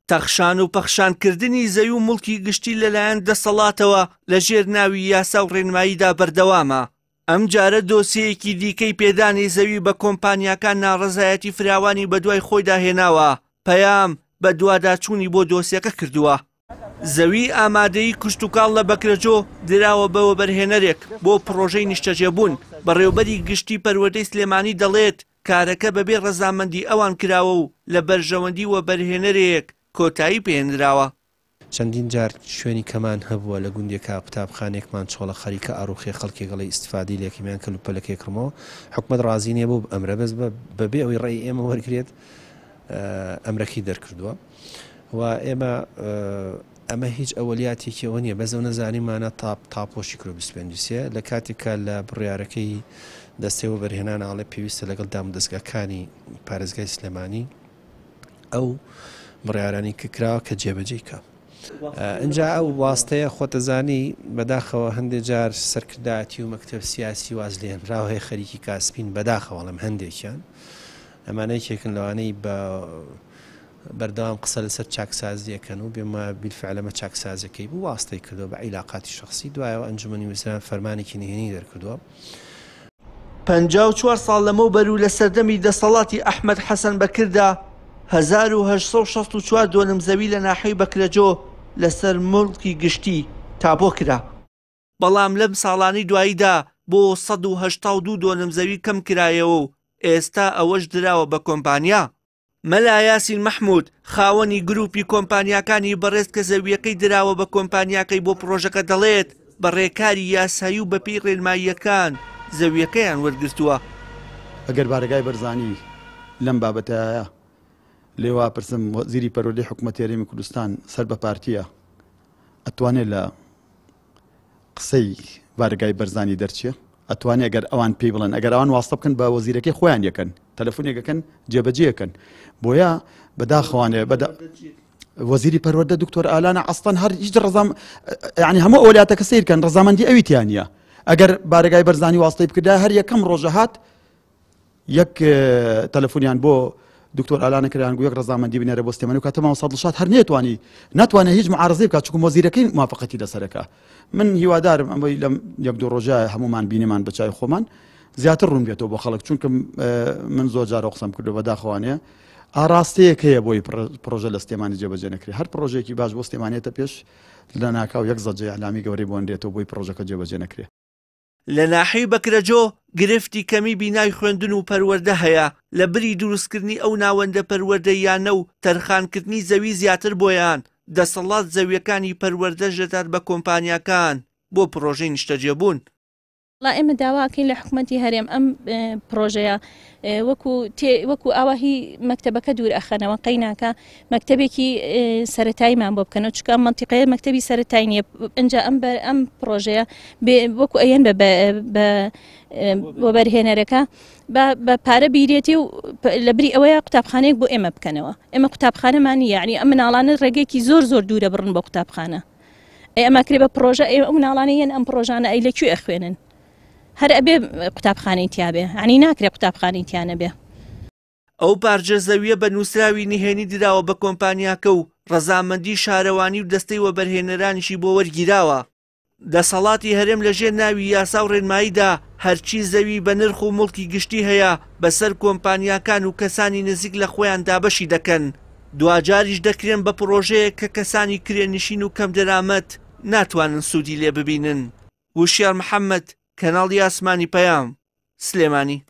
تەخشان و پەخشانکردنی زەوی و مڵکی گشتی لەلایەن دەسەڵاتەوە لە ژێر ناوی یاسا و ڕێنماییدا بەردەوامە. ئەم جارە دۆسیەیەکی دیکەی پێدانی زەوی بە کۆمپانیاکان ناڕەزایەتی فراوانی بەدوای خۆیدا هێناوە. پەیام بە دوواداچوونی بۆ دۆسیەکە کردووە. زەوی ئامادەی کشتتوکاڵ لە بەکرەجۆ دراوە بەوە بەرهێنەرێک بۆ پرۆژەی نیشتەجێبوون. بەڕێوەبەری گشتی پەروەردەی سلێمانی دەڵێت کارەکە بەبێ ڕەزامەندی ئەوان کراوە و لە بەرژەوەندی وە بەرهێنەرێک کۆتایی پێهێنراوە. چەندین جار شوێنی کەمان هەبووە لە گوندێکا قوتابخانێکمان چۆڵە خەریکە ئاروخێ خەڵکێگەڵی ئیسفادی لێکیمیان کەلوپەلەکێ کڕمەوە حکومەت ڕازی نییە بوو ئەمرە بەس بەبێ ئەوەی ڕێی ئێمە وەرگێت ئەمرەکی دەرکردووە و ئەمە هیچ ئەوەلیاتێکیەوە نییە بەزەو نەزانیمانە تاپۆشی کرۆ 25 لە کاتێکە لە بڕیارەکەی دەستێەوە بەرهێنان ئاڵێ پێویستە لەگەڵ دامودەستگاکانی پارێزگای سلێمانی ئەو بڕیارانی کراوە کە جێبەجێیکە. اینجا ئەو واستەیە خۆتەزانی بەداخەوە هەندێک جار سەرکردایەتی و مەکتەب سیاسی واز لێنراوە هەیە خەریکی کاسپین بەداخەوەڵم هەندێکیان ئەمانەیەکێکن لەوانەی بە بەردەوام قسە لەسەر چاکسازیەکەن و بێمە بیلفعلەمە چاکسازەکەی بوو واستەی کردو بە عیلاقاتی شخصی دوایەوە ئەنجومەنی وزران فەرمانێکی نهێنی دەرکردووە. 54 ساڵ لەمەوبەر و لە سەردەمی دەسەڵاتی ئەحمەد حەسەن بەکردا 1864 دۆنم زەوی لە ناحەی بەکرەجۆ لەسەر مڵکی گشتی تابۆ کرا. بەڵام لەم ساڵانی دواییدا بۆ 182 دۆنم زەوی کەم کرایەوە و ئێستا ئەوەش دراوە بە کۆمپانیا. مەلا یاسین مەحموود خاوەنی گروپی کۆمپانیاکانی بەڕێز کە زەویەکەی دراوە بە کۆمپانیاکەی بۆ پرۆژەکە دەڵێت بە ڕێکاری یاسایی و بەپێی ڕێنماییەکان زەویەکەیان وەرگرتووە. ئەگەر بارگای بەرزانی لەم بابەتەیە لێوا پرسم وەزیری پەروەردەی حکوومەتی هەرێمی کوردستان سەر بە پارتیە ئەتوانێت لە قسەی بارگای بەرزانی دەرچێ ئەتوانێت ئەگەر ئەوان پێی بڵێن ئەگەر ئەوان واستە بکەن بە وەزیرەکەی خۆیان یەکەن تەلەفۆنێکەکەن جێبەجێەکەن بۆیە بەداخەوانێ وەزیری پەروەردە دکتۆر ئالانە ئەستان هەر هیچ ڕەزام یعنی هەموو ئەولیاتەکە سیرکەن ڕەزامەندی ئەویتیان نیە. ئەگەر بارگای بەرزانی واستەی بکردا هەر یەکەم ڕۆژە هات یەک تەلەفۆنیان بۆ دکتۆر ئالانە کریان گوو یەک ڕەزامەندی بنێرە بۆ سلێمانی و کاتەماوە سەدڵشات هەر ناتوانێت هیچ معارەزەی بکات چونکە وەزیرەکەی موافقەتی لەسەرەکە. من هیوادارم ئەمەی لەم یەک دوو ڕۆژە هەمومان بینێمان بە چای خۆمان زیاتر ڕوون بێتەوە بۆ خەڵک چونکە من زۆر جارە قسەم کردو بەداخەوانەیە ئاراستەیەک هەیە بۆی پرۆژە لە سلێمانی جێبەجێ نەکرێت هەر پرۆژێکی باش بۆ سلێمانێتە پێش لە ناکاو یەک زەجێ ئەعلامی گەورەی بۆندێتەوە بۆی پرۆژەکە جێبەجێ نەکرێت. لە ناحەی بەکرەجۆ گرفتی کەمی بینای خوێندن و پەروەردە هەیە لە بری دروستکردنی ئەو ناوەندە پەروەردەیانە و تەرخانکردنی زەوی زیاتر بۆیان دەسەڵات زەویەکانی پەروەردە ژەدات بە کۆمپانیاکان بۆ پرۆژەی نیشتەجێبوون. لا ئێمە داواکەین لە حکوومەتی هەرێم ئەم پرۆژەیە وەکو ئاواهی مەکتەبەکە دوور ئەخەنەوە قەیناکە مەکتەبێکی سەرەتاییمان بۆ بکەنەوە چکە منتیقەیە مەکتەبی سەرەتایی نییە ئەنجا ئەم پرۆژەیە وەکو ئەیەن بۆ بەرهێنەرەکە بە پارە بیرێتی و لەبری ئەوەیە قوتابخانەیەک بۆ ئێمە بکەنەوە. ئێمە قوتابخانەمان یعنی ئەم مناڵانە ڕێگەیەکی زۆر دوورە بڕن بۆ قوتابخانە. ئەمە کرێ بە پرۆژە ئەو مناڵانەیەن ئەم پرۆژانە ئەی لەکوێ ئەخوێنن هەر ئەبێ قوتابخانەی تیابێ عنی ناکرێت قوتابخانەی تیانە بێ. ئەو پارچە زەویە بە نووسراوی نهێنی دراوە بە کۆمپانیاکە و ڕەزامەندی شارەوانی و دەستەی وەبەرهێنەرانیشی بۆ وەرگیراوە. دەسەڵاتی هەرێم لەژێر ناوی یاسا و ڕێنماییدا هەرچی زەوی بە نرخ و مڵکی گشتی هەیە بەسەر کۆمپانیاکان و کەسانی نزیک لە خۆیان دابەشی دەکەن. دوجاریش دەکرێن بە پرۆژەیە کە کەسانی کرێنشین و کەم دەرامەت ناتوانن سوودی لێ ببینن. وشیار محەممەد، کەناڵی ئاسمانی پەیام، سلێمانی.